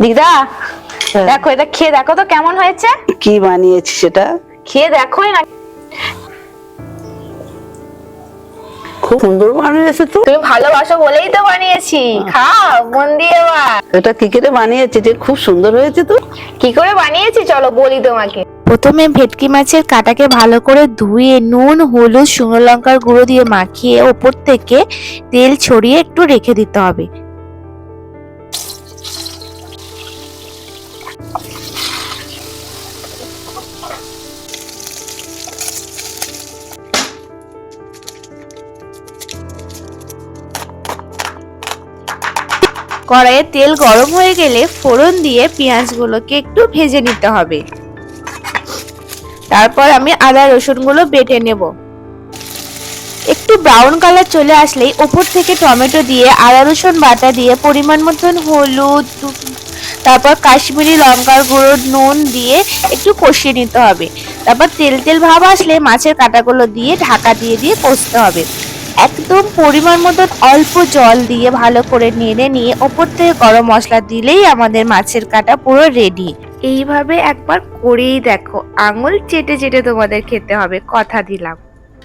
দিদা দেখো, এটা খেয়ে দেখো তো কেমন হয়েছে। কি বানিয়েছি সেটা? খেয়ে দেখোই না। খুব সুন্দর বানিয়েছে তো। তুমি ভালোবাসো বলেই তো বানিয়েছি, খাও মন দিয়ে। এবার এটা কি করে বানিয়েছি? যে খুব সুন্দর হয়েছে তো। কি করে বানিয়েছি চলো বলি তোমাকে। প্রথমে ভেটকি মাছের কাঁটাকে ভালো করে ধুয়ে নুন, হলুদ, শুকনো লঙ্কার গুঁড়ো দিয়ে মাখিয়ে ওপর থেকে তেল ছড়িয়ে একটু রেখে দিতে হবে। কড়াইয়ে তেল গরম হয়ে গেলে ফোড়ন দিয়ে পেঁয়াজগুলোকে একটু ভেজে নিতে হবে। তারপর আমি আদা রসুনগুলো বেটে নেব। একটু ব্রাউন কালার চলে আসলেই ওপর থেকে টমেটো দিয়ে আদা রসুন বাটা দিয়ে পরিমাণ মতন হলুদ, তারপর কাশ্মীরি লঙ্কার গুঁড়ো, নুন দিয়ে একটু কষিয়ে নিতে হবে। তারপর তেল তেল ভাব আসলে মাছের কাঁটাগুলো দিয়ে ঢাকা দিয়ে দিয়ে কষতে হবে। একদম পরিমাণ মতন অল্প জল দিয়ে ভালো করে নেড়ে নিয়ে ওপর থেকে গরম মশলা দিলেই আমাদের মাছের কাঁটা পুরো রেডি। এইভাবে একবার করেই দেখো, আঙুল চেটে চেটে তোমাদের খেতে হবে, কথা দিলাম।